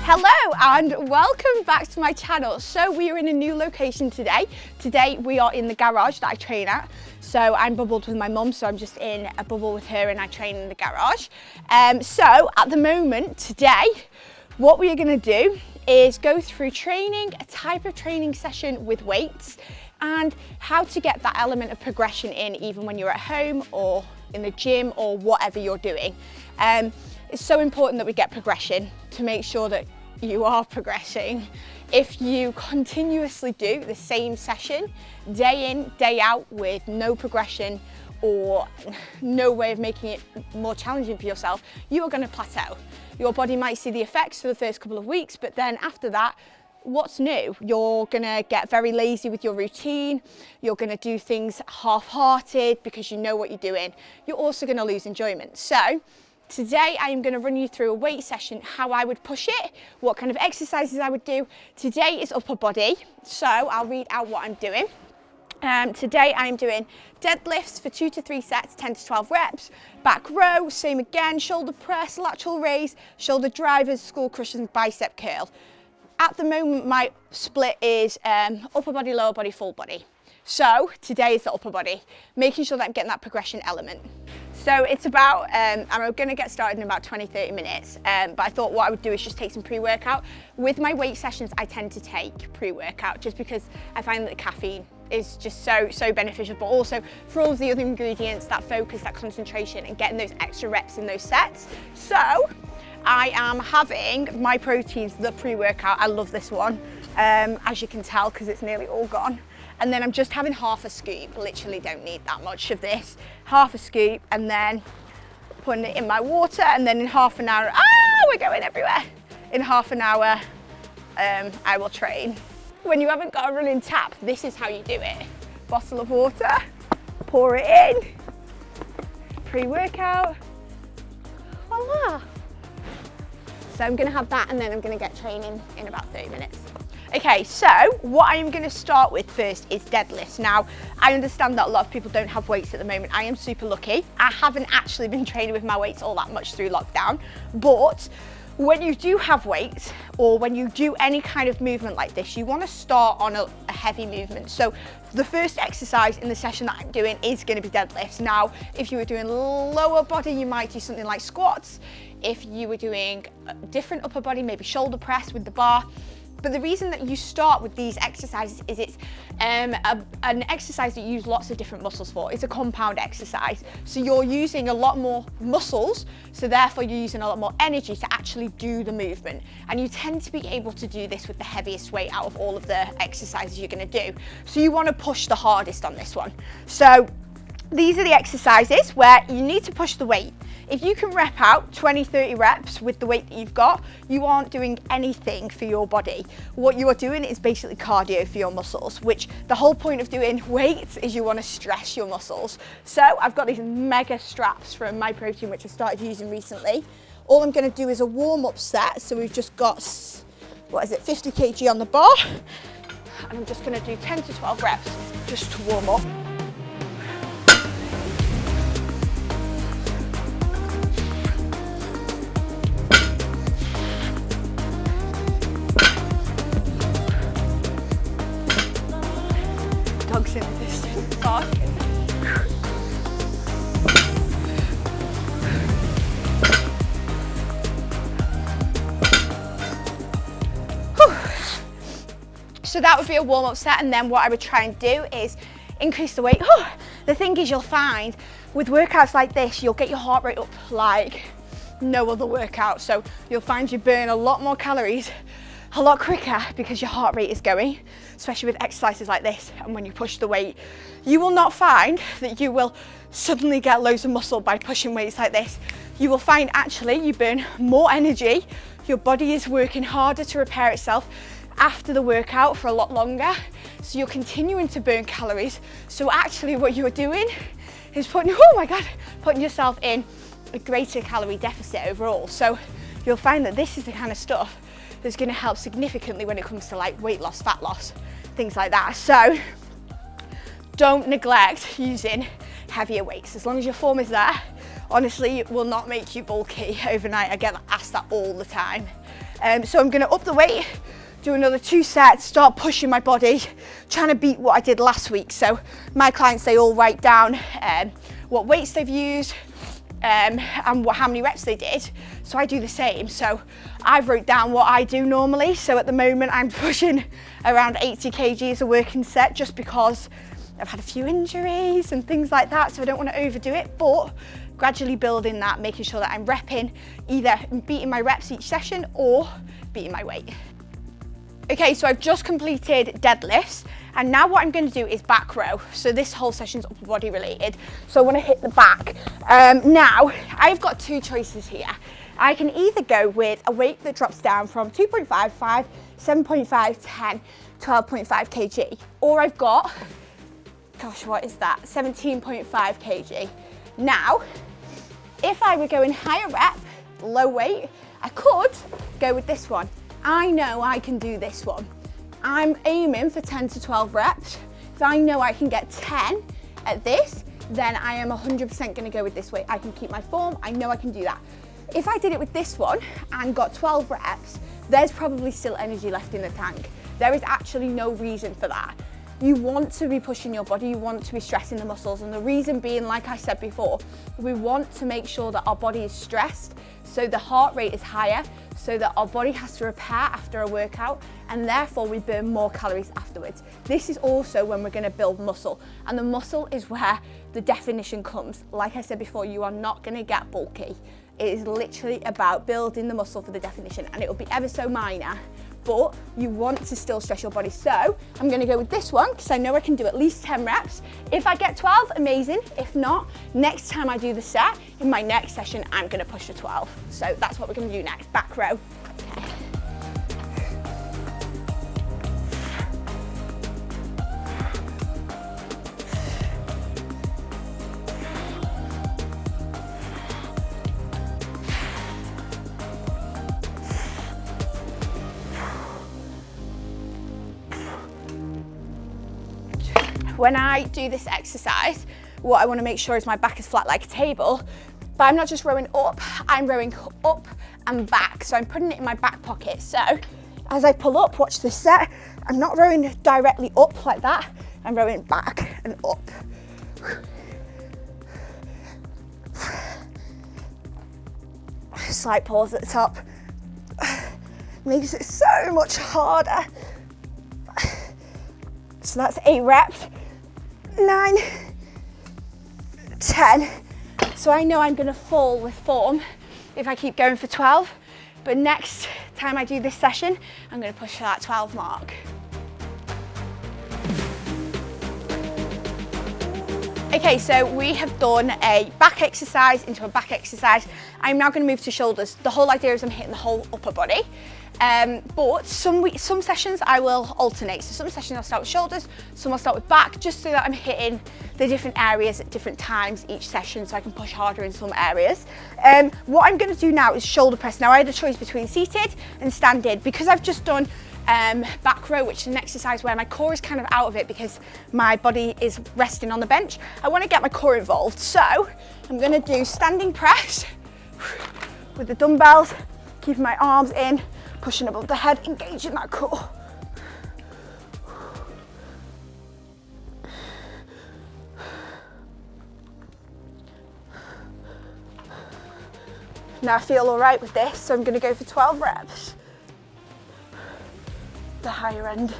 Hello and welcome back to my channel. So we are in a new location today. Today we are in the garage that I train at. So I'm bubbled with my mum, so I'm just in a bubble with her and I train in the garage. So at the moment today, what we are going to do is go through training, a type of training session with weights, and how to get that element of progression in even when you're at home or in the gym or whatever you're doing. It's so important that we get progression to make sure that you are progressing. If you continuously do the same session day in, day out with no progression or no way of making it more challenging for yourself, you are going to plateau. Your body might see the effects for the first couple of weeks, but then after that, what's new? You're gonna get very lazy with your routine. You're gonna do things half-hearted because you know what you're doing. You're also gonna lose enjoyment. So today I am gonna run you through a weight session, how I would push it, what kind of exercises I would do. Today is upper body, so I'll read out what I'm doing. Today I'm doing deadlifts for 2 to 3 sets, 10 to 12 reps, back row, same again, shoulder press, lateral raise, shoulder drivers, skull crushers and bicep curl. At the moment, my split is upper body, lower body, full body. So today is the upper body, making sure that I'm getting that progression element. So it's about, I'm going to get started in about 20-30 minutes, but I thought what I would do is just take some pre-workout. With my weight sessions, I tend to take pre-workout just because I find that the caffeine is just so beneficial, but also for all of the other ingredients, that focus, that concentration, and getting those extra reps in those sets. So I am having my proteins, the pre-workout. I love this one, as you can tell, because it's nearly all gone. And then I'm just having half a scoop, literally don't need that much of this. Half a scoop and then putting it in my water, and then in half an hour, we're going everywhere. In half an hour, I will train. When you haven't got a running tap, this is how you do it. Bottle of water, pour it in, pre-workout, voila. So I'm gonna have that and then I'm gonna get training in about 30 minutes. Okay, so what I'm gonna start with first is deadlifts. Now, I understand that a lot of people don't have weights at the moment. I am super lucky. I haven't actually been training with my weights all that much through lockdown, but when you do have weights or when you do any kind of movement like this, you wanna start on a heavy movement. So the first exercise in the session that I'm doing is gonna be deadlifts. Now, if you were doing lower body, you might do something like squats. If you were doing a different upper body, maybe shoulder press with the bar. But the reason that you start with these exercises is it's an exercise that you use lots of different muscles for. It's a compound exercise. So you're using a lot more muscles, so therefore you're using a lot more energy to actually do the movement. And you tend to be able to do this with the heaviest weight out of all of the exercises you're gonna do. So you wanna push the hardest on this one. So these are the exercises where you need to push the weight. If you can rep out 20-30 reps with the weight that you've got, you aren't doing anything for your body. What you are doing is basically cardio for your muscles, which the whole point of doing weights is you want to stress your muscles. So I've got these mega straps from My Protein, which I started using recently. All I'm going to do is a warm-up set. So we've just got, 50 kg on the bar. And I'm just going to do 10 to 12 reps just to warm up. Dogs in the distance barking. So that would be a warm-up set, and then what I would try and do is increase the weight. The thing is, you'll find with workouts like this, you'll get your heart rate up like no other workout. So you'll find you burn a lot more calories a lot quicker because your heart rate is going, especially with exercises like this. And when you push the weight, you will not find that you will suddenly get loads of muscle by pushing weights like this. You will find actually you burn more energy, your body is working harder to repair itself after the workout for a lot longer, so you're continuing to burn calories. So actually what you're doing is putting yourself in a greater calorie deficit overall. So you'll find that this is the kind of stuff that's going to help significantly when it comes to like weight loss, fat loss, things like that. So don't neglect using heavier weights. As long as your form is there, honestly, it will not make you bulky overnight. I get asked that all the time. So I'm gonna up the weight, do another 2 sets, start pushing my body, trying to beat what I did last week. So my clients, they all write down what weights they've used and how many reps they did. So I do the same. So I've wrote down what I do normally. So at the moment I'm pushing around 80 kg as a working set, just because I've had a few injuries and things like that. So I don't want to overdo it, but gradually building that, making sure that I'm repping, either beating my reps each session or beating my weight. Okay, so I've just completed deadlifts, and now what I'm going to do is back row. So this whole session's upper body related. So I want to hit the back. Now, I've got 2 choices here. I can either go with a weight that drops down from 2.5, 5, 7.5, 10, 12.5 kg, or I've got, gosh, what is that? 17.5 kg. Now, if I were going higher rep, low weight, I could go with this one. I know I can do this one. I'm aiming for 10 to 12 reps. If I know I can get 10 at this, then I am 100% gonna go with this weight. I can keep my form, I know I can do that. If I did it with this one and got 12 reps, there's probably still energy left in the tank. There is actually no reason for that. You want to be pushing your body, you want to be stressing the muscles, and the reason being, like I said before, we want to make sure that our body is stressed, so the heart rate is higher, so that our body has to repair after a workout, and therefore we burn more calories afterwards. This is also when we're going to build muscle, and the muscle is where the definition comes. Like I said before, you are not going to get bulky. It is literally about building the muscle for the definition, and it will be ever so minor, but you want to still stress your body. So I'm going to go with this one because I know I can do at least 10 reps. If I get 12, amazing. If not, next time I do the set, in my next session, I'm going to push to 12. So that's what we're going to do next, back row. Okay. When I do this exercise, what I want to make sure is my back is flat like a table, but I'm not just rowing up, I'm rowing up and back. So I'm putting it in my back pocket. So as I pull up, watch this set, I'm not rowing directly up like that, I'm rowing back and up. Slight pause at the top. Makes it so much harder. So that's 8 reps. 9, 10. So I know I'm gonna fall with form if I keep going for 12, but next time I do this session, I'm gonna push for that 12 mark. Okay, so we have done a back exercise into a back exercise. I'm now gonna move to shoulders. The whole idea is I'm hitting the whole upper body. But some sessions I will alternate. So some sessions I'll start with shoulders, some I'll start with back, just so that I'm hitting the different areas at different times each session, so I can push harder in some areas. What I'm going to do now is shoulder press. Now I had a choice between seated and standing. Because I've just done back row, which is an exercise where my core is kind of out of it because my body is resting on the bench, I want to get my core involved. So I'm going to do standing press with the dumbbells, keeping my arms in, pushing above the head, engaging that core. Now I feel all right with this, so I'm going to go for 12 reps. The higher end.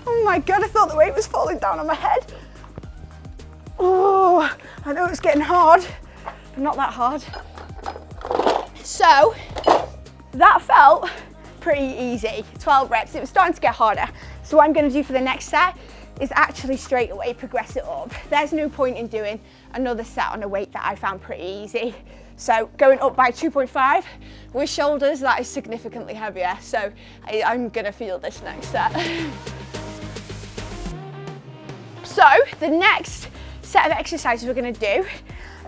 Oh my God, I thought the weight was falling down on my head. Oh, I know it's getting hard, but not that hard. So that felt pretty easy, 12 reps. It was starting to get harder. So what I'm gonna do for the next set is actually straight away progress it up. There's no point in doing another set on a weight that I found pretty easy. So going up by 2.5 with shoulders, that is significantly heavier. So I'm gonna feel this next set. So the next set of exercises we're gonna do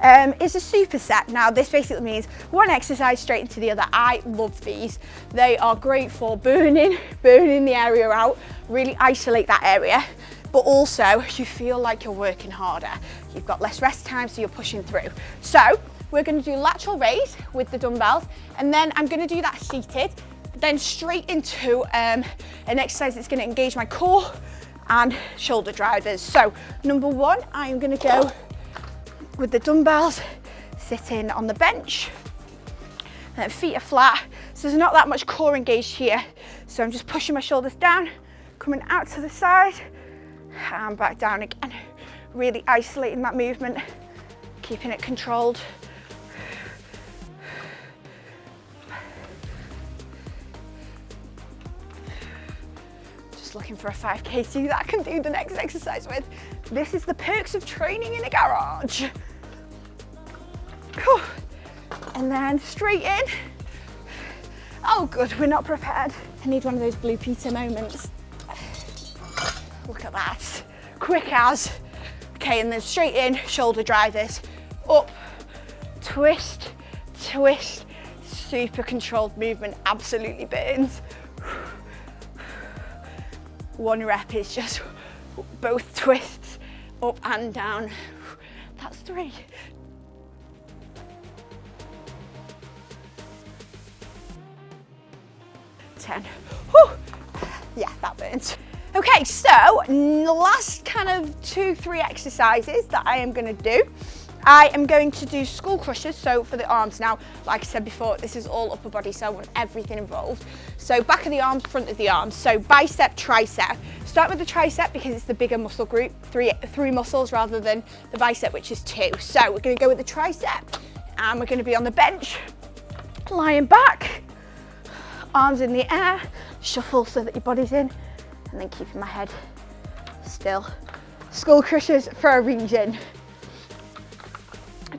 is a superset. Now this basically means one exercise straight into the other. I love these. They are great for burning the area out, really isolate that area, but also you feel like you're working harder. You've got less rest time, so you're pushing through. So we're going to do lateral raise with the dumbbells, and then I'm going to do that seated, then straight into an exercise that's going to engage my core and shoulder drivers. So number one, I'm going to go with the dumbbells, sitting on the bench, and feet are flat, so there's not that much core engaged here. So I'm just pushing my shoulders down, coming out to the side, and back down again. Really isolating that movement, keeping it controlled. Just looking for a 5K that I can do the next exercise with. This is the perks of training in a garage. And then straight in. Oh good, we're not prepared. I need one of those Blue Peter moments. Look at that, quick as. Okay, and then straight in, shoulder drivers, up, twist, twist, super controlled movement, absolutely burns. One rep is just both twists, up and down. That's 3. Ten. Whew. Yeah, that burns. Okay, so the last kind of 2-3 exercises that I am going to do, I am going to do skull crushers. So for the arms now, like I said before, this is all upper body, so I want everything involved. So back of the arms, front of the arms. So bicep, tricep. Start with the tricep because it's the bigger muscle group, three muscles rather than the bicep, which is 2. So we're going to go with the tricep, and we're going to be on the bench, lying back, arms in the air, shuffle so that your body's in, and then keeping my head still. Skull crushers for a reason.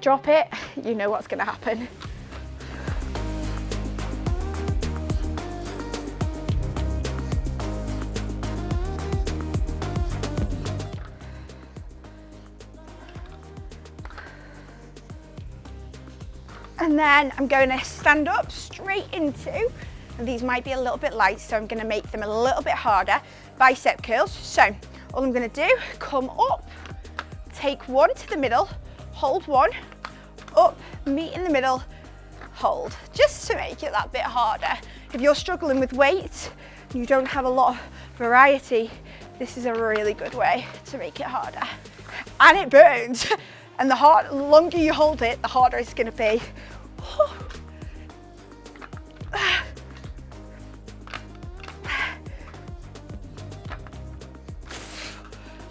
Drop it, you know what's going to happen. And then I'm going to stand up straight into, and these might be a little bit light, so I'm going to make them a little bit harder, bicep curls. So all I'm going to do, come up, take one to the middle, hold one, up, meet in the middle, hold, just to make it that bit harder. If you're struggling with weight, you don't have a lot of variety, this is a really good way to make it harder. And it burns. And the longer you hold it, the harder it's going to be.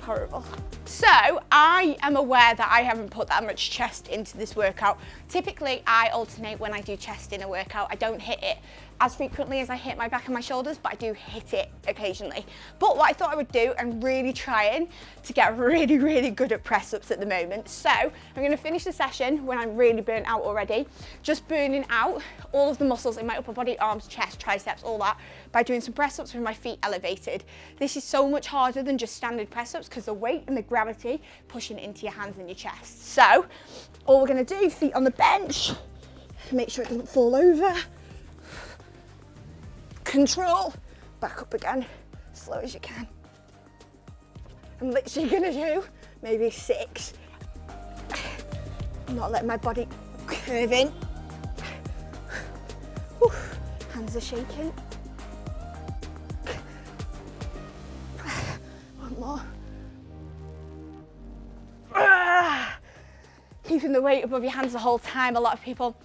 Horrible. So I am aware that I haven't put that much chest into this workout. Typically I alternate when I do chest in a workout. I don't hit it as frequently as I hit my back and my shoulders, but I do hit it occasionally. But what I thought I would do, and really trying to get really, really good at press ups at the moment. So I'm going to finish the session when I'm really burnt out already, just burning out all of the muscles in my upper body, arms, chest, triceps, all that, by doing some press ups with my feet elevated. This is so much harder than just standard press ups because the weight and the gravity pushing into your hands and your chest. So all we're going to do, feet on the bench, make sure it doesn't fall over. Control, back up again, slow as you can. I'm literally gonna do maybe 6. Not letting my body curve in. Whew. Hands are shaking. One more. Keeping the weight above your hands the whole time. A lot of people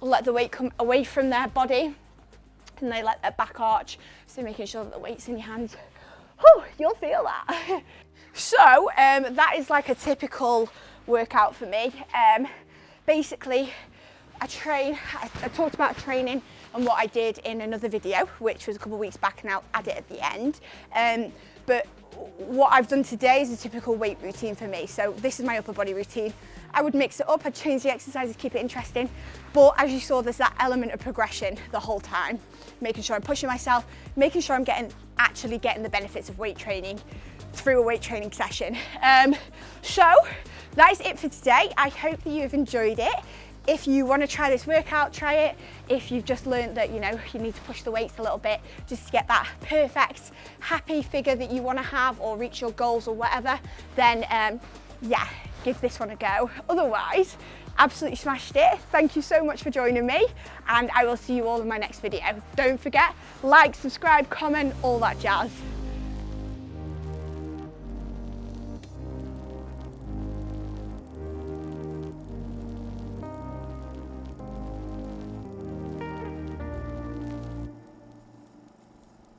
let the weight come away from their body and they let their back arch, so making sure that the weight's in your hands. Whew, you'll feel that. So that is like a typical workout for me. Basically, I talked about training and what I did in another video, which was a couple of weeks back, and I'll add it at the end. But what I've done today is a typical weight routine for me. So this is my upper body routine. I would mix it up, I'd change the exercises, keep it interesting. But as you saw, there's that element of progression the whole time. Making sure I'm pushing myself, making sure I'm actually getting the benefits of weight training through a weight training session. So that is it for today. I hope that you have enjoyed it. If you want to try this workout, try it. If you've just learned that, you know, you need to push the weights a little bit just to get that perfect, happy figure that you want to have or reach your goals or whatever, then yeah, give this one a go. Otherwise, absolutely smashed it. Thank you so much for joining me, and I will see you all in my next video. Don't forget, like, subscribe, comment, all that jazz.